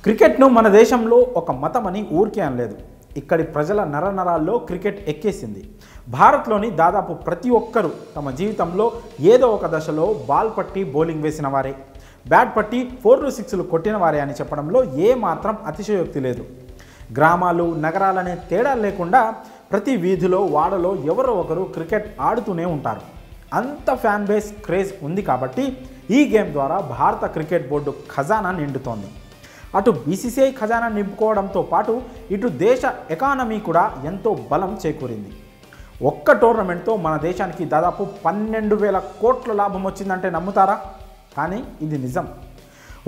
క్రికెట్ను మన దేశంలో ఒక మతమని ఊరికే అనలేదు. ఇక్కడి ప్రజల నరనరాల్లో క్రికెట్ ఎక్కేసింది. భారత్లోని దాదాపు ప్రతి ఒక్కరూ తమ జీవితంలో ఏదో ఒక దశలో బాల్ పట్టి బౌలింగ్ వేసిన వారే, బ్యాట్ పట్టి 4-6లు కొట్టిన వారే అని చెప్పడంలో ఏమాత్రం అతిశయోక్తి లేదు. గ్రామాలు నగరాలనే తేడా లేకుండా ప్రతి వీధిలో వాడలో ఎవరో ఒకరు క్రికెట్ ఆడుతూనే ఉంటారు. అంత ఫ్యాన్ బేస్ క్రేజ్ ఉంది కాబట్టి ఈ గేమ్ ద్వారా భారత క్రికెట్ బోర్డు ఖజానా నిండుతోంది. అటు బీసీసీఐ ఖజానా నింపుకోవడంతో పాటు ఇటు దేశ ఎకానమీ కూడా ఎంతో బలం చేకూరింది. ఒక్క టోర్నమెంట్తో మన దేశానికి దాదాపు 12,000 కోట్ల లాభం వచ్చిందంటే నమ్ముతారా? కానీ ఇది నిజం.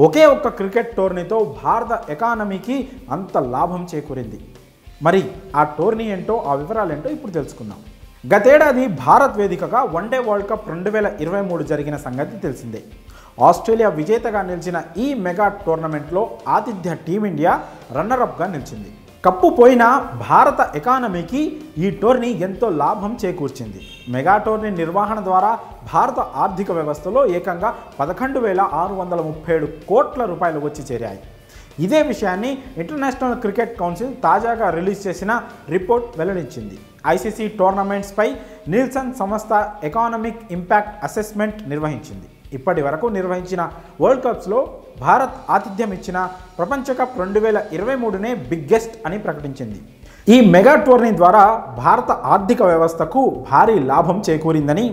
ఒకే ఒక్క క్రికెట్ టోర్నీతో భారత ఎకానమీకి అంత లాభం చేకూరింది. మరి ఆ టోర్నీ ఏంటో, ఆ వివరాలు ఏంటో ఇప్పుడు తెలుసుకుందాం. గతేడాది భారత్ వేదికగా వన్డే వరల్డ్ కప్ 2023 జరిగిన సంగతి తెలిసిందే. ఆస్ట్రేలియా విజేతగా నిలిచిన ఈ మెగా టోర్నమెంట్లో ఆతిథ్య టీమిండియా రన్నరప్గా నిలిచింది. కప్పు పోయినా భారత ఎకానమీకి ఈ టోర్నీ ఎంతో లాభం చేకూర్చింది. మెగా టోర్నీ నిర్వహణ ద్వారా భారత ఆర్థిక వ్యవస్థలో ఏకంగా 11,637 కోట్ల రూపాయలు వచ్చి చేరాయి. ఇదే విషయాన్ని ఇంటర్నేషనల్ క్రికెట్ కౌన్సిల్ తాజాగా రిలీజ్ చేసిన రిపోర్ట్ వెల్లడించింది. ఐసీసీ టోర్నమెంట్స్పై నిల్సన్ సంస్థ ఎకానమిక్ ఇంపాక్ట్ అసెస్మెంట్ నిర్వహించింది. ఇప్పటి వరకు నిర్వహించిన వరల్డ్ కప్స్లో భారత్ ఆతిథ్యం ఇచ్చిన ప్రపంచ కప్ 2023నే బిగ్గెస్ట్ అని ప్రకటించింది. ఈ మెగా టోర్నీ ద్వారా భారత ఆర్థిక వ్యవస్థకు భారీ లాభం చేకూరిందని,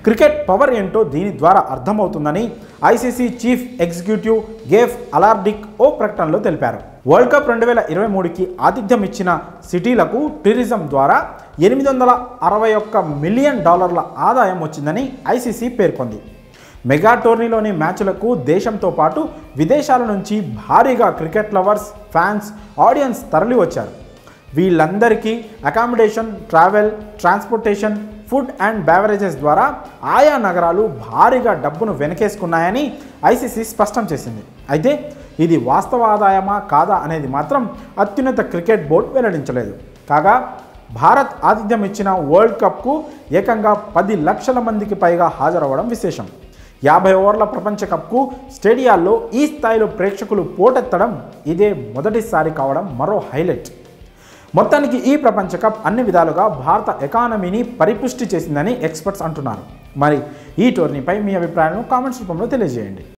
క్రికెట్ పవర్ ఏంటో దీని ద్వారా అర్థమవుతుందని ఐసీసీ చీఫ్ ఎగ్జిక్యూటివ్ గేఫ్ అలార్డిక్ ఓ ప్రకటనలో తెలిపారు. వరల్డ్ కప్ 2023కి ఆతిథ్యం ఇచ్చిన సిటీలకు టూరిజం ద్వారా $861 మిలియన్ ఆదాయం వచ్చిందని ఐసీసీ పేర్కొంది. మెగా టోర్నీలోని మ్యాచ్లకు దేశంతో పాటు విదేశాల నుంచి భారీగా క్రికెట్ లవర్స్, ఫ్యాన్స్, ఆడియన్స్ తరలి వచ్చారు. వీళ్ళందరికీ accommodation, travel, transportation, food and beverages ద్వారా ఆయా నగరాలు భారీగా డబ్బును వెనకేసుకున్నాయని ఐసీసీ స్పష్టం చేసింది. అయితే ఇది వాస్తవ ఆదాయమా కాదా అనేది మాత్రం అత్యున్నత క్రికెట్ బోర్డు వెల్లడించలేదు. కాగా భారత్ ఆతిథ్యం ఇచ్చిన వరల్డ్ కప్కు ఏకంగా 10 లక్షల మందికి పైగా హాజరవ్వడం విశేషం. 50 ఓవర్ల ప్రపంచ కప్కు స్టేడియాల్లో ఈ స్థాయిలో ప్రేక్షకులు పోటెత్తడం ఇదే మొదటిసారి కావడం మరో హైలైట్. మొత్తానికి ఈ ప్రపంచ కప్ అన్ని విధాలుగా భారత ఎకానమీని పరిపుష్టి చేసిందని ఎక్స్పర్ట్స్ అంటున్నారు. మరి ఈ టోర్నీపై మీ అభిప్రాయాలను కామెంట్స్ రూపంలో తెలియజేయండి.